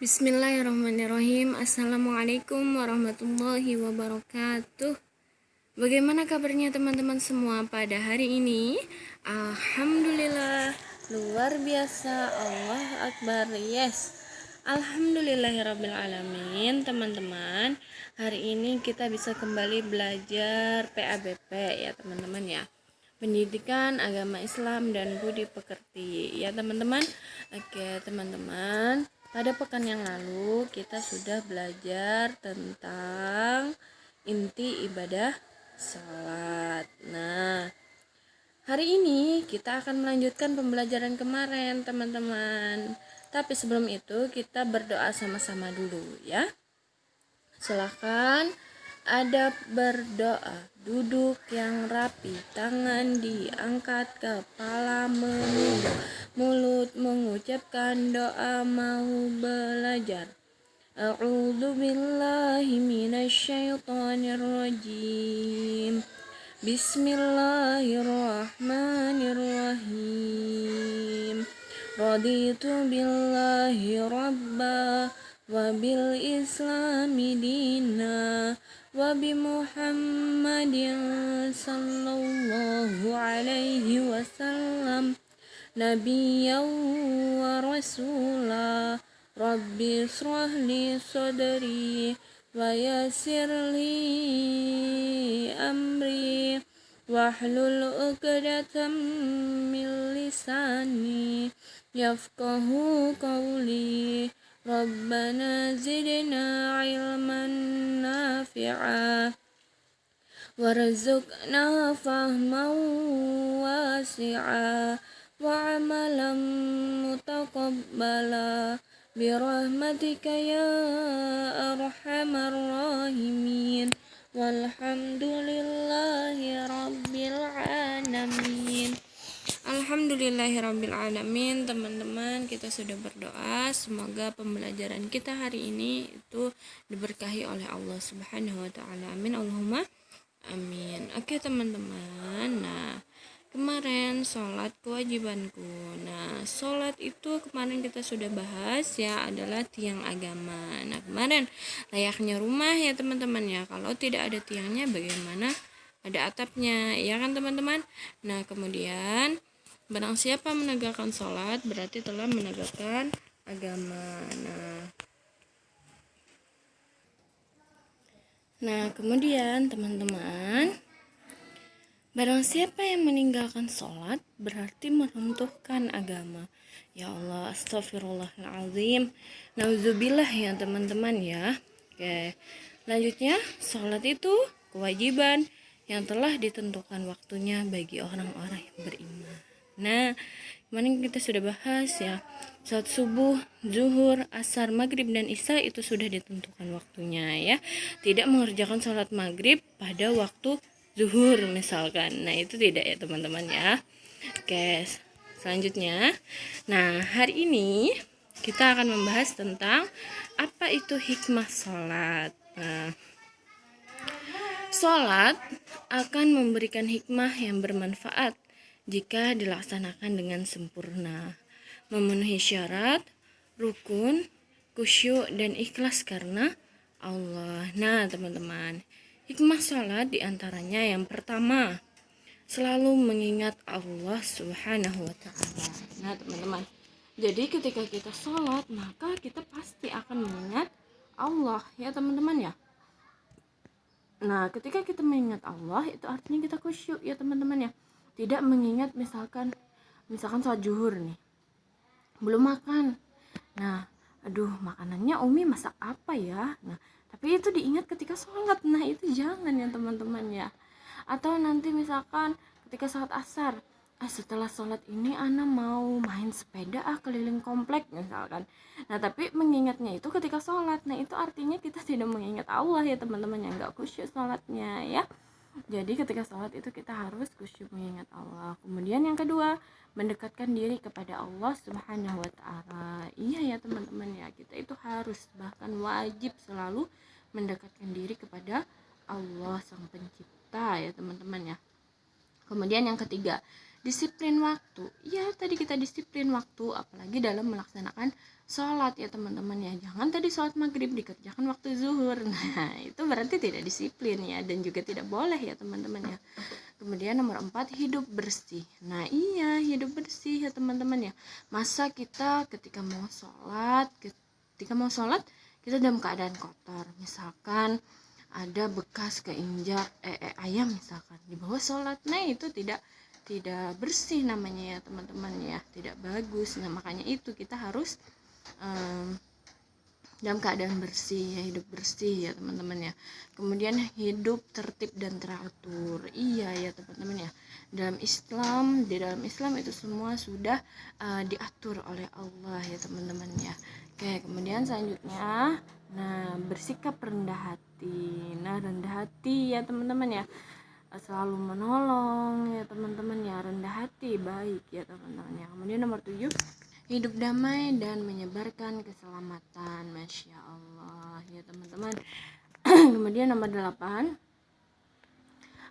Bismillahirrahmanirrahim. Assalamualaikum warahmatullahi wabarakatuh. Bagaimana kabarnya teman-teman semua pada hari ini? Alhamdulillah, luar biasa. Allah Akbar. Yes. Alhamdulillahirrabbilalamin. Teman-teman, hari ini kita bisa kembali belajar PABP ya teman-teman ya. Pendidikan Agama Islam dan Budi Pekerti ya teman-teman. Oke teman-teman, pada pekan yang lalu kita sudah belajar tentang inti ibadah sholat. Nah, hari ini kita akan melanjutkan pembelajaran kemarin teman-teman. Tapi sebelum itu kita berdoa sama-sama dulu ya. Silahkan adab berdoa, duduk yang rapi, tangan diangkat, kepala menunduk, mulut mengucapkan doa mau belajar. A'udzu billahi minasyaitonir rajim. Bismillahirrahmanirrahim. Raditu billahi rabba wa bil islami dina wa bi Muhammadin sallallahu alaihi wasallam nabiyyan wa rasula. Rabbi israh li sadri wa yassir li amri wahlul 'uqdatam min lisani yafqahu qawli. Rabbana zidna ilman nafi'a warzuqna fahman wasi'a wa amalan mutaqabbala birahmatika ya arhamar rahimin walhamdulillahi rabbil alamin. Alhamdulillahirrabbilalamin. Teman-teman, kita sudah berdoa semoga pembelajaran kita hari ini itu diberkahi oleh Allah Subhanahu wa taala. Amin Allahumma amin. Oke teman-teman, nah kemarin sholat kewajibanku. Nah, sholat itu kemarin kita sudah bahas ya, adalah tiang agama. Nah, kemarin layaknya rumah ya teman-teman ya, kalau tidak ada tiangnya bagaimana ada atapnya ya kan teman-teman. Nah, kemudian barang siapa menegakkan sholat berarti telah menegakkan agama. Nah kemudian teman-teman, barang siapa yang meninggalkan sholat berarti meruntuhkan agama. Ya Allah, astagfirullahaladzim, nauzubillah ya teman-teman ya. Oke, lanjutnya, sholat itu kewajiban yang telah ditentukan waktunya bagi orang-orang yang beriman. Nah, kemarin kita sudah bahas ya, saat subuh, zuhur, asar, maghrib, dan isya itu sudah ditentukan waktunya ya. Tidak mengerjakan sholat maghrib pada waktu zuhur misalkan. Nah, itu tidak ya teman-teman ya. Oke, selanjutnya. Nah, hari ini kita akan membahas tentang apa itu hikmah sholat. Nah, sholat akan memberikan hikmah yang bermanfaat jika dilaksanakan dengan sempurna, memenuhi syarat, rukun, khusyuk, dan ikhlas karena Allah. Nah teman-teman, hikmah sholat diantaranya yang pertama, selalu mengingat Allah Subhanahu wa ta'ala. Nah teman-teman, jadi ketika kita sholat maka kita pasti akan mengingat Allah ya teman-teman ya. Nah ketika kita mengingat Allah itu artinya kita khusyuk ya teman-teman ya. Tidak mengingat misalkan sholat zuhur nih, belum makan. Nah, aduh makanannya Umi masak apa ya? Nah, tapi itu diingat ketika sholat. Nah, itu jangan ya teman-teman ya. Atau nanti misalkan ketika sholat asar, setelah sholat ini Ana mau main sepeda keliling komplek misalkan. Nah, tapi mengingatnya itu ketika sholat. Nah, itu artinya kita tidak mengingat Allah ya teman-teman, yang nggak khusyuk sholatnya ya. Jadi ketika sholat itu kita harus khusyuk mengingat Allah. Kemudian yang kedua, mendekatkan diri kepada Allah Subhanahu wa ta'ala. Iya ya teman-teman ya, kita itu harus bahkan wajib selalu mendekatkan diri kepada Allah Sang Pencipta ya teman-teman ya. Kemudian yang ketiga, Disiplin waktu, ya tadi kita disiplin waktu, apalagi dalam melaksanakan sholat ya teman-teman ya. Jangan tadi sholat maghrib dikerjakan waktu zuhur, nah itu berarti tidak disiplin ya, dan juga tidak boleh ya teman-teman ya. Kemudian nomor 4, hidup bersih. Nah iya, hidup bersih ya teman-teman ya. Masa kita ketika mau sholat kita dalam keadaan kotor, misalkan ada bekas keinjak ayam misalkan di bawah sholat, nah itu tidak bersih namanya ya teman-teman ya, tidak bagus. Nah makanya itu kita harus dalam keadaan bersih ya, hidup bersih ya teman-teman ya. Kemudian hidup tertib dan teratur, iya ya teman-teman ya. Di dalam Islam itu semua sudah diatur oleh Allah ya teman-teman ya. Oke, kemudian selanjutnya, nah bersikap rendah hati. Nah rendah hati ya teman-teman ya, selalu menolong ya teman-teman ya, rendah hati baik ya teman-teman ya. Kemudian nomor 7, hidup damai dan menyebarkan keselamatan. Masya Allah ya teman-teman. Kemudian nomor 8,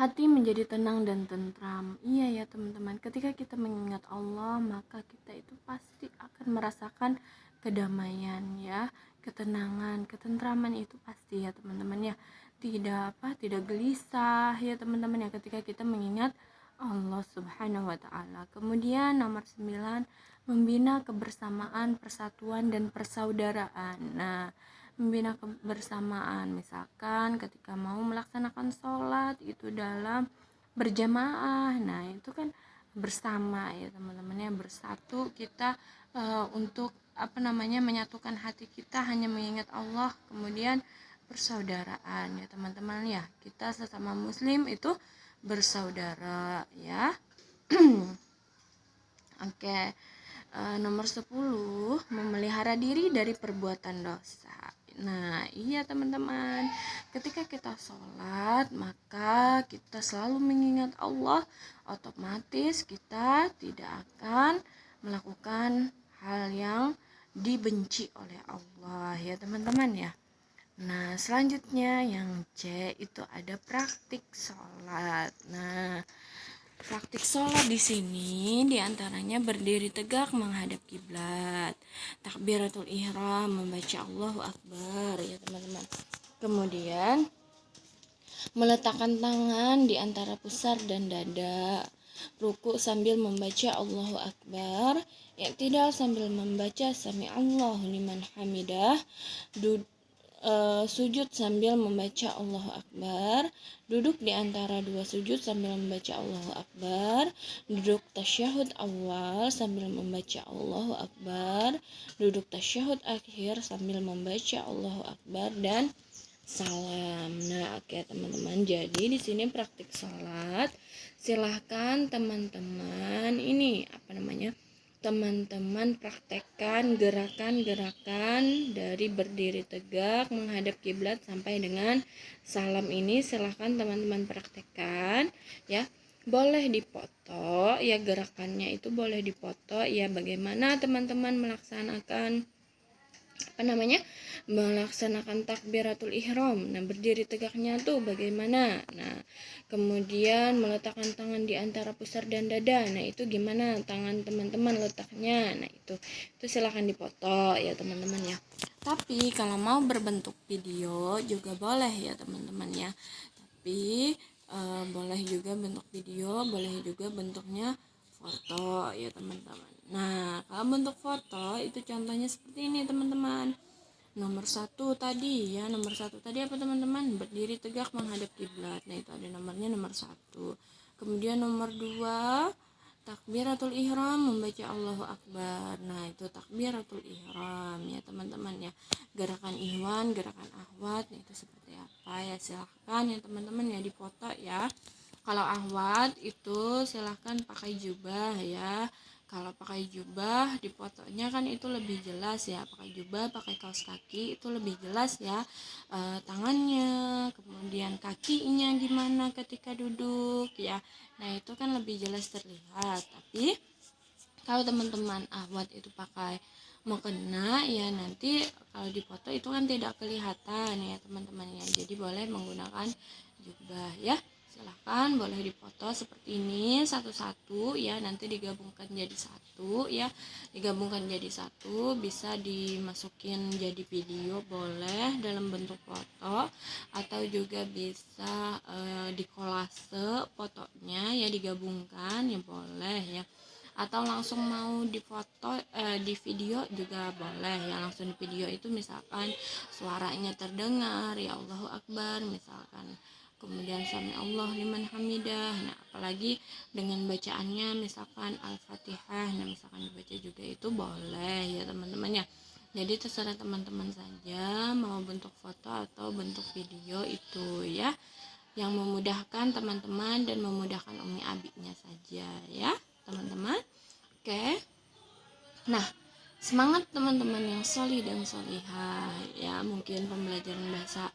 hati menjadi tenang dan tentram. Iya ya teman-teman, ketika kita mengingat Allah, maka kita itu pasti akan merasakan kedamaian ya, ketenangan, ketentraman itu pasti ya teman-teman ya. Tidak gelisah ya teman-teman ya, ketika kita mengingat Allah Subhanahu wa taala. Kemudian nomor 9, membina kebersamaan, persatuan dan persaudaraan. Nah, membina kebersamaan, misalkan ketika mau melaksanakan sholat itu dalam berjamaah, nah itu kan bersama ya teman-teman ya, bersatu kita untuk menyatukan hati kita hanya mengingat Allah. Kemudian persaudaraan ya teman-teman ya, kita sesama muslim itu bersaudara ya. Oke. Nomor 10, memelihara diri dari perbuatan dosa. Nah iya teman-teman, ketika kita sholat maka kita selalu mengingat Allah, otomatis kita tidak akan melakukan hal yang dibenci oleh Allah ya teman-teman ya. Nah selanjutnya yang C itu ada praktik sholat. Nah praktik sholat di sini diantaranya berdiri tegak menghadap kiblat, takbiratul ihram, membaca Allahu Akbar ya teman-teman. Kemudian meletakkan tangan di antara pusar dan dada, ruku sambil membaca Allahu Akbar, i'tidal sambil membaca Sami Allahu liman hamidah, sujud sambil membaca Allahu Akbar, duduk di antara dua sujud sambil membaca Allahu Akbar, duduk tasyahud awal sambil membaca Allahu Akbar, duduk tasyahud akhir sambil membaca Allahu Akbar, dan salam. Nah, oke teman-teman, jadi di sini praktik sholat. Silahkan teman-teman teman-teman praktekkan gerakan-gerakan dari berdiri tegak menghadap kiblat sampai dengan salam ini. Silahkan teman-teman praktekkan ya. Boleh dipoto ya, gerakannya itu boleh dipoto ya, bagaimana teman-teman melaksanakan melaksanakan takbiratul ihram. Nah, berdiri tegaknya tuh bagaimana? Nah, kemudian meletakkan tangan di antara pusar dan dada. Nah, itu gimana tangan teman-teman letaknya? Nah, itu silakan dipoto ya teman-teman ya. Tapi kalau mau berbentuk video juga boleh ya teman-teman ya. Tapi boleh juga bentuk video, boleh juga bentuknya foto ya teman-teman. Nah, kalau bentuk foto itu contohnya seperti ini teman-teman. Nomor satu tadi apa teman-teman? Berdiri tegak menghadap kiblat. Nah, itu ada nomornya nomor 1. Kemudian nomor 2, takbiratul ihram, membaca Allahu Akbar. Nah, itu takbiratul ihram ya teman-teman ya. Gerakan ihwan, gerakan ahwat, nah, itu seperti apa ya, silahkan ya teman-teman ya dipoto ya. Kalau ahwat itu silahkan pakai jubah ya. Kalau pakai jubah dipotonya kan itu lebih jelas ya, pakai jubah, pakai kaos kaki itu lebih jelas ya, tangannya, kemudian kakinya gimana ketika duduk ya. Nah, itu kan lebih jelas terlihat. Tapi kalau teman-teman ahwat itu pakai mukena ya, nanti kalau dipoto itu kan tidak kelihatan ya teman-teman ya. Jadi boleh menggunakan jubah ya. Silahkan boleh dipoto seperti ini satu-satu ya, nanti digabungkan jadi satu ya, digabungkan jadi satu, bisa dimasukin jadi video boleh dalam bentuk foto, atau juga bisa dikolase fotonya ya, digabungkan ya boleh ya, atau langsung mau difoto di video juga boleh ya, langsung di video itu misalkan suaranya terdengar ya Allahu Akbar misalkan, kemudian sami Allah liman hamidah. Nah apalagi dengan bacaannya misalkan Al-Fatihah, nah misalkan dibaca juga itu boleh ya teman-teman ya. Jadi terserah teman-teman saja mau bentuk foto atau bentuk video itu ya, yang memudahkan teman-teman dan memudahkan Umi Abinya saja ya teman-teman. Oke, nah semangat teman-teman yang solih dan solihah ya, mungkin pembelajaran bahasa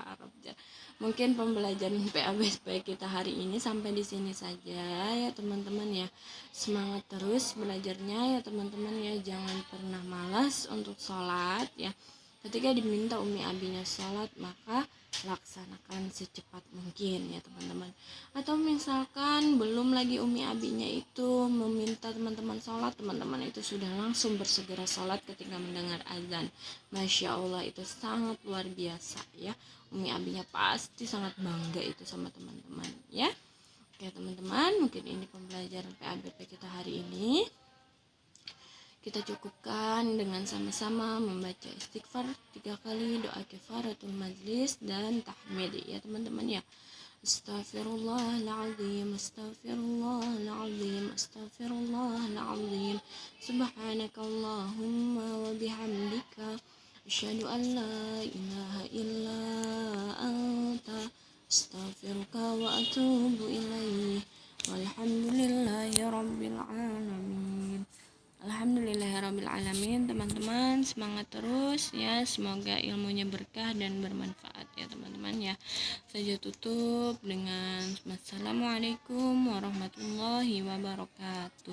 Arab ya, mungkin pembelajaran PABSP kita hari ini sampai di sini saja ya teman-teman ya. Semangat terus belajarnya ya teman-teman ya, jangan pernah malas untuk sholat ya. Ketika diminta Umi Abinya sholat, maka laksanakan secepat mungkin ya teman-teman. Atau misalkan belum lagi Umi Abinya itu meminta teman-teman sholat, teman-teman itu sudah langsung bersegera sholat ketika mendengar azan. Masya Allah, itu sangat luar biasa ya. Umi Abinya pasti sangat bangga itu sama teman-teman ya. Oke teman-teman, mungkin ini pembelajaran PABP kita hari ini. Kita cukupkan dengan sama-sama membaca istighfar 3 kali, doa kifaratul majlis, dan tahmid ya teman-teman ya. Astaghfirullahaladzim, astaghfirullahaladzim, astaghfirullahaladzim. Subhanakallahumma wa bihamdika, asyhadu an la ilaha illa anta, astaghfiruka wa atubu ilaih. Walhamdulillahi rabbil alamin. Alhamdulillahirrabbilalamin. Teman-teman semangat terus ya, semoga ilmunya berkah dan bermanfaat ya teman-teman ya. Saya tutup dengan Assalamualaikum warahmatullahi wabarakatuh.